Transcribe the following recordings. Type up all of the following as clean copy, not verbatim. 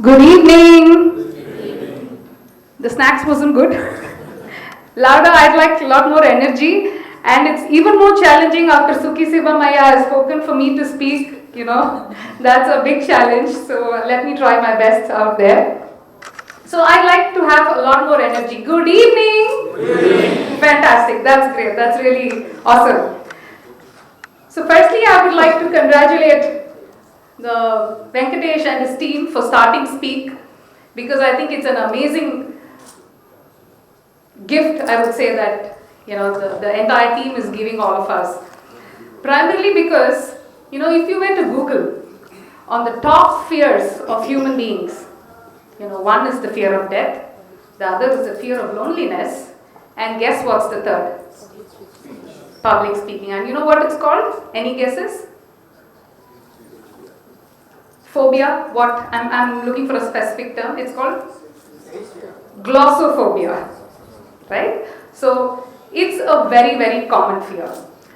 Good evening. The snacks wasn't good. Louder, I'd like a lot more energy, and it's even more challenging after Suki Siva Maya has spoken for me to speak. That's a big challenge. So let me try my best out there. So I'd like to have a lot more energy. Good evening. Good evening. Fantastic. That's great. That's really awesome. So firstly, I would like to congratulate the Venkatesh and his team for starting Speak, because I think it's an amazing gift, I would say, that the entire team is giving all of us. Primarily because, if you were to Google on the top fears of human beings, one is the fear of death, the other is the fear of loneliness, and guess what's the third? Public speaking. And you know what it's called? Any guesses? Phobia. What? I'm looking for a specific term. It's called glossophobia. Right? So it's a very, very common fear.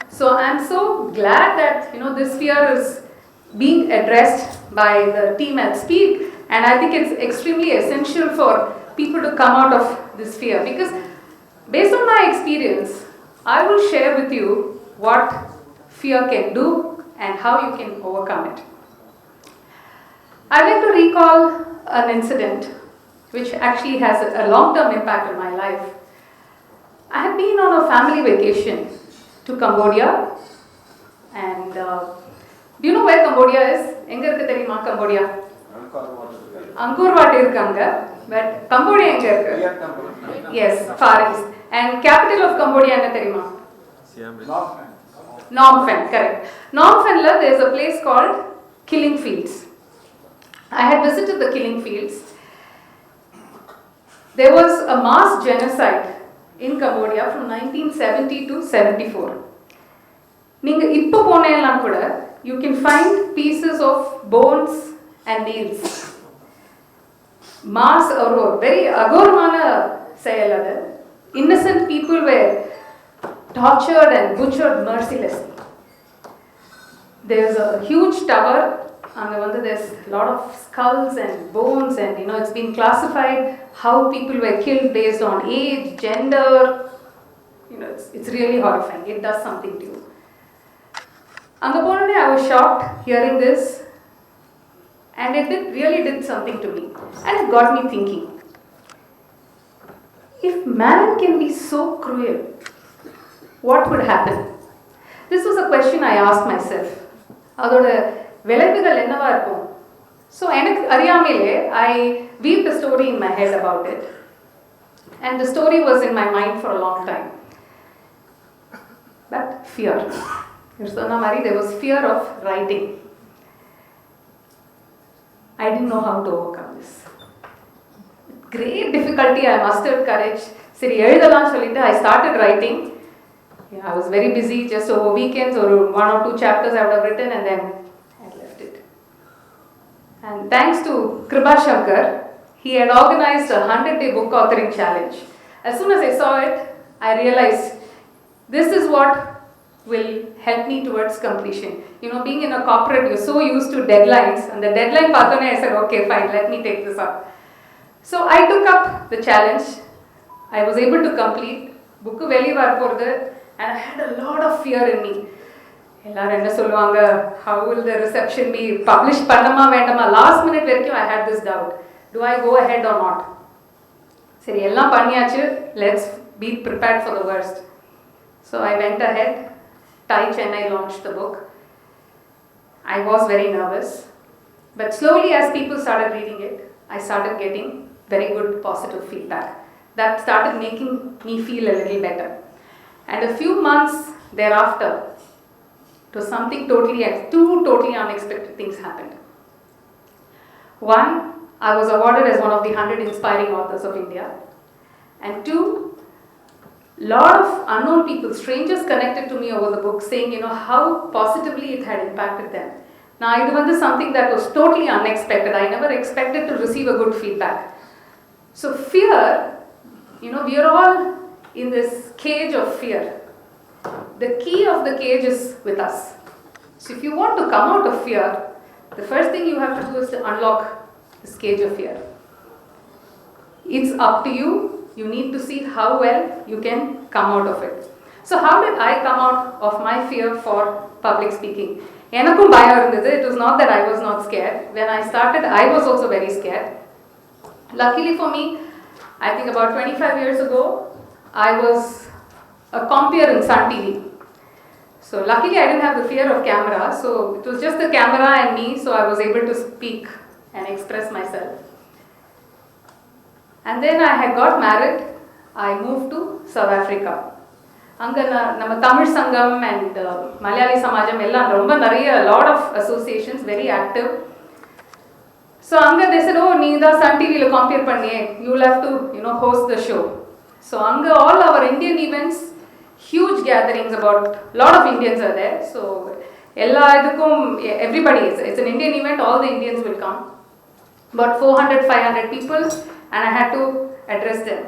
So I'm so glad that this fear is being addressed by the team at Speak, and I think it's extremely essential for people to come out of this fear, because based on my experience, I will share with you what fear can do and how you can overcome it. I'd like to recall an incident which actually has a long-term impact on my life. I had been on a family vacation to Cambodia, and do you know where Cambodia is? Enga irukku theriyuma Cambodia? Alwarpet irukanga, but Cambodia enga irukku? Yes, Far East. And capital of Cambodia enna theriyuma? Phnom Penh, correct. Phnom Penh la there is a place called Killing Fields. I had visited the Killing Fields. There was a mass genocide in Cambodia from 1970 to 74. Ninga ippo ponellam kuda you can find pieces of bones and nails. Mass or very agoramana seyalada. Innocent people were tortured and butchered mercilessly. There's a huge tower. There's a lot of skulls and bones, and it's been classified how people were killed based on age, gender. It's really horrifying. It does something to you. I was shocked hearing this, and it really did something to me, and it got me thinking. If man can be so cruel, what would happen? This was a question I asked myself. விளைவுகள் என்னவா இருக்கும்? So எனக்கு அறியாமலே I weaved a story in my head about it, and the story was in my mind for a long time. But fear. There was fear of writing. I didn't know how to overcome this. Great difficulty, I mustered courage. சரி எழுதலாம் சொல்லிட்டு I started writing. I was very busy, just over weekends or 1 or 2 chapters I would have written, and then and thanks to Kriba Shankar, he had organized a 100-day book authoring challenge. As soon as I saw it, I realized this is what will help me towards completion. Being in a corporate, you're so used to deadlines, and the deadline pathone, I said, okay, fine, let me take this up. So I took up the challenge. I was able to complete book veli varpodhu, and I had a lot of fear in me. எல்லாரும் என்ன சொல்லுவாங்க, how will the reception be, publish பண்ணமா வேண்டாமா, last minute வரைக்கும் I had this doubt, do I go ahead or not? சரி எல்லாம் பண்ணியாச்சு, let's be prepared for the worst. So I went ahead. Chennai launched the book. I was very nervous, but slowly as people started reading it, I started getting very good positive feedback that started making me feel a little better. And a few months thereafter, two totally unexpected things happened. One, I was awarded as one of the 100 inspiring authors of India. And two, lot of unknown people, strangers connected to me over the book, saying, how positively it had impacted them. Now, it was something that was totally unexpected. I never expected to receive a good feedback. So fear, we are all in this cage of fear. The key of the cage is with us. So if you want to come out of fear, the first thing you have to do is to unlock this cage of fear. It's up to you. You need to see how well you can come out of it. So how did I come out of my fear for public speaking? It was not that I was not scared. When I started, I was also very scared. Luckily for me, I think about 25 years ago, I was a compeer in Sun TV. So luckily I didn't have the fear of camera, so it was just the camera and me, so I was able to speak and express myself. And then I had got married. I moved to South Africa. Nama Tamil Sangam and Malayali Samajam a lot of associations, very active. So they said, oh, Needa Sun TV will compare panniye. You will have to, host the show. So all our Indian events, huge gatherings, about lot of Indians are there. So everybody, it's an Indian event, all the Indians will come. About 400, 500 people, and I had to address them.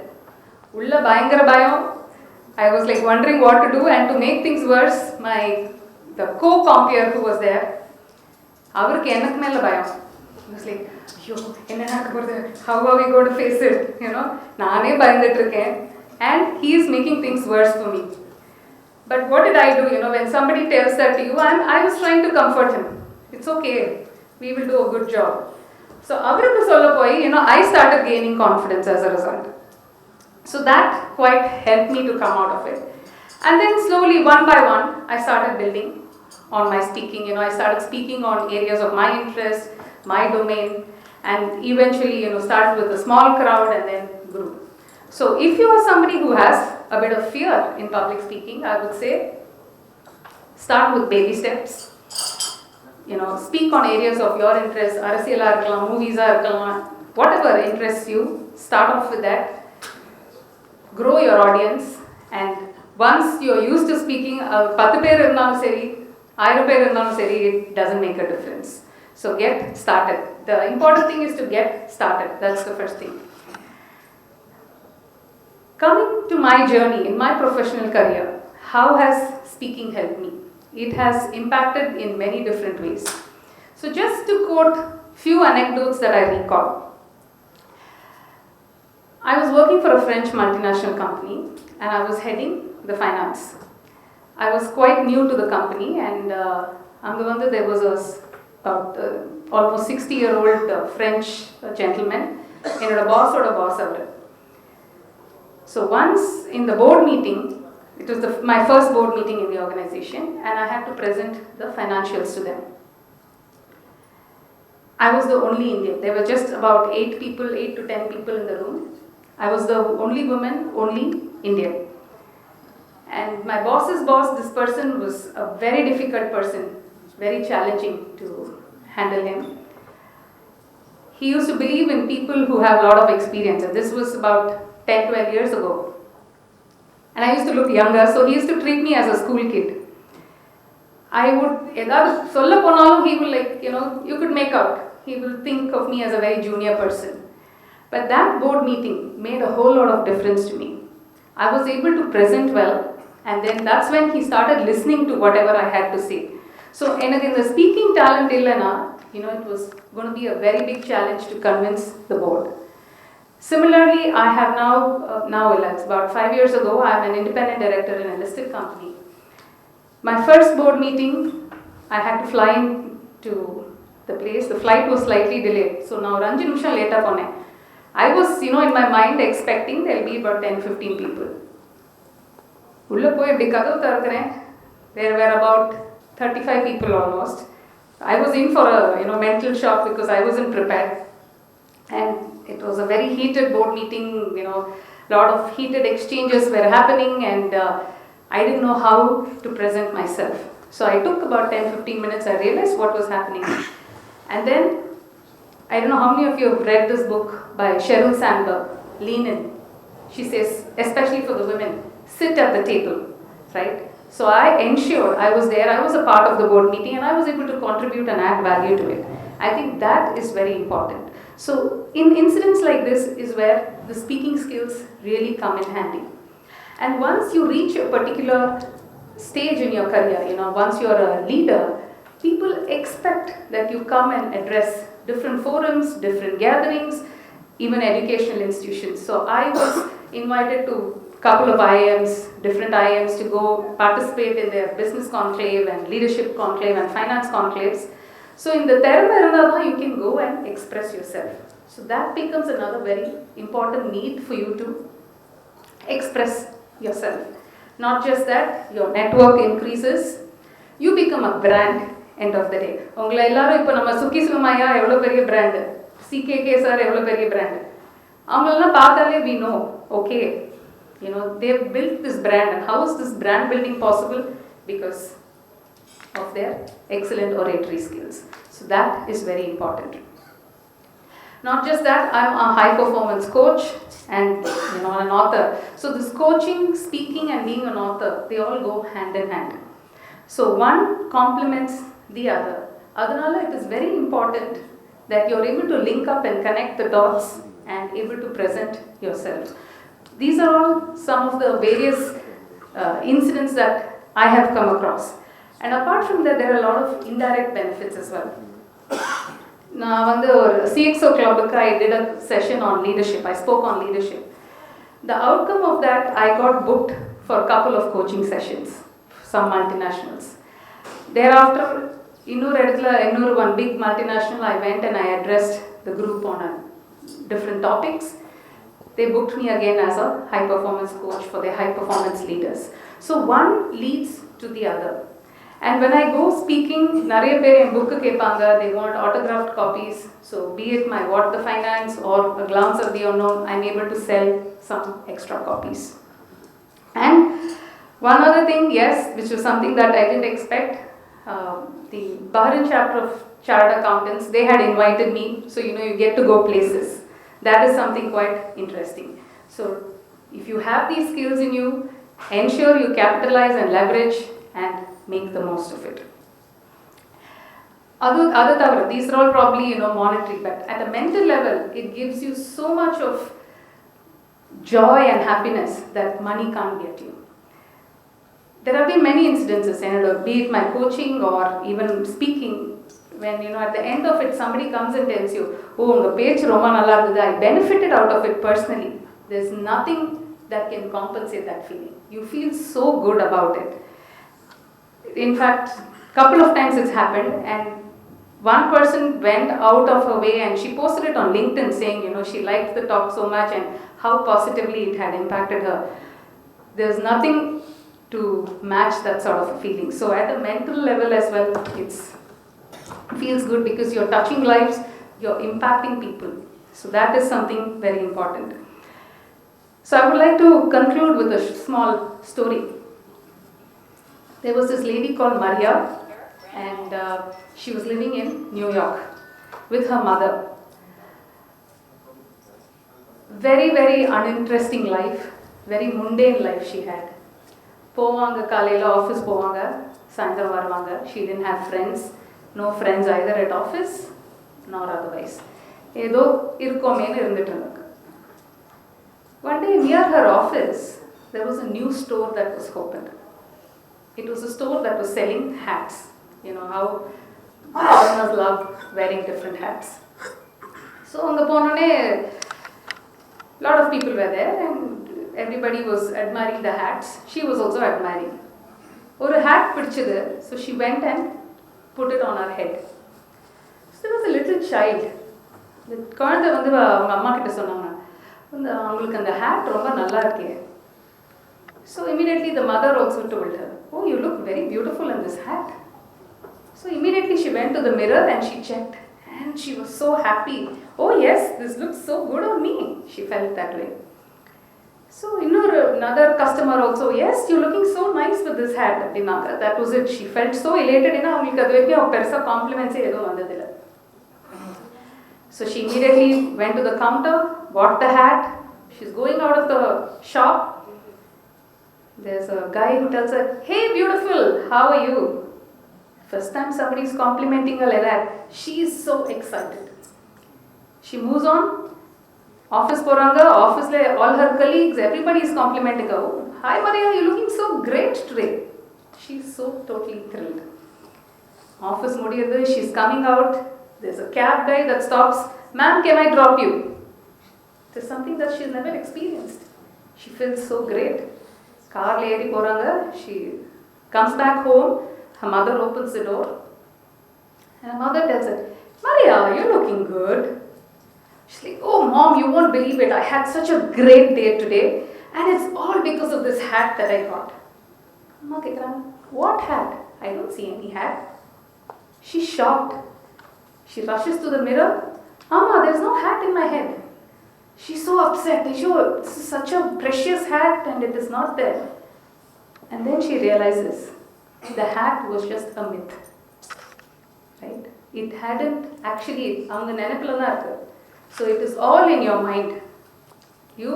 Ulla bayangara bayam. I was like wondering what to do, and to make things worse, the co-compeer who was there, avarku enakku mela bayam. I was like, how are we going to face it? Naane bayandittiruken, and he is making things worse for me. But what did I do? When somebody tells that to you, I was trying to comfort him. It's okay. We will do a good job. So avarku solla poi, I started gaining confidence as a result. So that quite helped me to come out of it. And then slowly, one by one, I started building on my speaking. I started speaking on areas of my interest, my domain, and eventually, started with a small crowd and then grew. So if you are somebody who has a bit of fear in public speaking, I would say start with baby steps. Speak on areas of your interest, arasiyala irkalam, movies irkalam, whatever interests you, start off with that. Grow your audience, and once you're used to speaking, 10 பேர் இருந்தாலும் சரி 1000 பேர் இருந்தாலும் சரி, it doesn't make a difference. So get started. The important thing is to get started. That's the first thing. Coming to my journey in my professional career, how has speaking helped me? It has impacted in many different ways. So just to quote few anecdotes that I recall. I was working for a French multinational company, and I was heading the finance. I was quite new to the company, and there was about almost 60-year-old French gentleman, and a boss or a boss over. So once in the board meeting, it was my first board meeting in the organization, and I had to present the financials to them. I was the only Indian. There were just about 8 to 10 people in the room. I was the only woman, only Indian. And my boss's boss, this person was a very difficult person, very challenging to handle him. He used to believe in people who have a lot of experience, and this was about 10-12 years ago. And I used to look younger, so he used to treat me as a school kid. I would, he will you could make out. He will think of me as a very junior person. But that board meeting made a whole lot of difference to me. I was able to present well, and then that's when he started listening to whatever I had to say. So in the speaking talent illana, it was going to be a very big challenge to convince the board. Similarly, I have now it's about 5 years ago, I'm an independent director in a listed company. My first board meeting, I had to fly in to the place. The flight was slightly delayed, so now 5 nimisham late pone. I was, in my mind expecting there will be about 10-15 people. There were about 35 people almost. I was in for a mental shock because I wasn't prepared. And it was a very heated board meeting, lot of heated exchanges were happening, and I didn't know how to present myself. So I took about 10-15 minutes, I realized what was happening. And then, I don't know how many of you have read this book by Sheryl Sandberg, Lean In. She says, especially for the women, sit at the table, right? So I ensured I was there, I was a part of the board meeting, and I was able to contribute and add value to it. I think that is very important. So in incidents like this is where the speaking skills really come in handy. And once you reach a particular stage in your career, once you're a leader, people expect that you come and address different forums, different gatherings, even educational institutions. So I was invited to a couple of IIMs, different IIMs, to go participate in their business conclave and leadership conclave and finance conclaves. So in the Theramma, you can go and express yourself. So that becomes another very important need for you to express yourself. Not just that, your network increases, you become a brand end of the day. உங்களை எல்லாரும் இப்போ நம்ம சுக்கி சுமையா எவ்வளோ பெரிய brand, CKK sir எவ்வளோ பெரிய brand, அவங்களெல்லாம் பார்த்தாலே we know, okay, you know, they've built this brand. And how is this brand building possible? Because of their excellent oratory skills. So that is very important. Not just that, I'm a high performance coach and an author. So this coaching, speaking and being an author, they all go hand in hand. So one complements the other. Adanala, it is very important that you're able to link up and connect the dots and able to present yourself. These are all some of the various incidents that I have come across. And apart from that, there are a lot of indirect benefits as well. நான் ஒரு CXO clubக்கு I did a session on leadership. I spoke on leadership. The outcome of that, I got booked for a couple of coaching sessions, some multinationals. Thereafter, one big multinational, I went and I addressed the group on different topics. They booked me again as a high performance coach for their high performance leaders. So one leads to the other. And when I go speaking, நிறைய பேர் என் book கேட்பாங்க, they want autographed copies. So be it my What the Finance or A Glance of the Unknown, I'm able to sell some extra copies. And one other thing, yes, which was something that I didn't expect, the Bahrain chapter of Chartered Accountants, they had invited me, so you get to go places. That is something quite interesting. So if you have these skills in you, ensure you capitalize and leverage and make the most of it. These are all probably monetary, but at a mental level, it gives you so much of joy and happiness that money can't get you. There have been many incidences, be it my coaching or even speaking, when at the end of it, somebody comes and tells you, oh, unga page roma nalla irundha, I benefited out of it personally. There's nothing that can compensate that feeling. You feel so good about it. In fact, couple of times it's happened, and one person went out of her way and she posted it on LinkedIn saying, she liked the talk so much and how positively it had impacted her. There's nothing to match that sort of feeling. So at a mental level as well, it feels good because you're touching lives, you're impacting people. So that is something very important. So I would like to conclude with a small story. There was this lady called Maria, and she was living in New York with her mother. Very, very uninteresting life, very mundane life she had. போவாங்க காலையில் office போவாங்க, சாயந்தரம் வருவாங்க. She didn't have friends, no friends either at office nor otherwise. ஏதோ இருக்கோமேன்னு இருந்துட்டு இருந்தாங்க. One day near her office, there was a new store that was opened. It was a store that was selling hats. How foreigners love wearing different hats. So on the ponone, lot of people were there and everybody was admiring the hats. She was also admiring. Oru hat pidichது, so she went and put it on her head. So there was a little child. The குழந்தை அவங்க அம்மா கிட்ட சொன்னாங்க, உங்களுக்கு அந்த hat ரொம்ப நல்லா இருக்கே. So immediately the mother also told her, oh, you look very beautiful in this hat. So immediately she went to the mirror and she checked, and she was so happy. Oh yes, this looks so good on me. She felt that way. So another customer also, yes, you're looking so nice with this hat. That was it. She felt so elated. அவங்களுக்கு அது வரைக்கும் பெருசா காம்ப்ளிமெண்ட்ஸே எதுவும் வந்ததில்லை. So she immediately went to the counter, bought the hat. She's going out of the shop. There's a guy who tells her, hey beautiful, how are you? First time somebody is complimenting her like that, she is so excited. She moves on, office poranga, office le all her colleagues, everybody is complimenting her. Oh, hi Maria, you're looking so great today. She's so totally thrilled. Office mudiyadhu, she's coming out, There's a cab guy that stops, "Ma'am, can I drop you?" There's something that she's never experienced. She feels so great. Car eri poranga, she comes back home, her mother opens the door, and her mother tells her, "Maria, you're looking good." She's like, "Oh mom, you won't believe it. I had such a great day today, and it's all because of this hat that I got." Amma kekran, "What hat? I don't see any hat." She's shocked. She rushes to the mirror. "Amma, there's no hat in my head." She's so upset. This is such a precious hat and it is not there. And then she realizes the hat was just a myth. Right? It hadn't actually, so it is all in your mind. You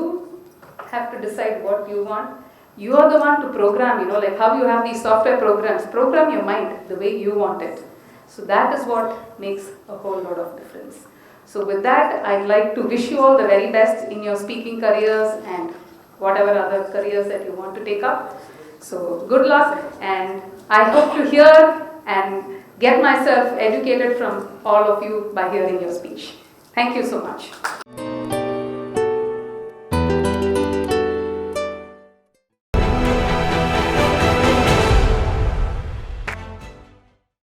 have to decide what you want. You are the one to program, like how you have these software programs. Program your mind the way you want it. So that is what makes a whole lot of difference. So with that, I'd like to wish you all the very best in your speaking careers and whatever other careers that you want to take up. So good luck, and I hope to hear and get myself educated from all of you by hearing your speech. Thank you so much.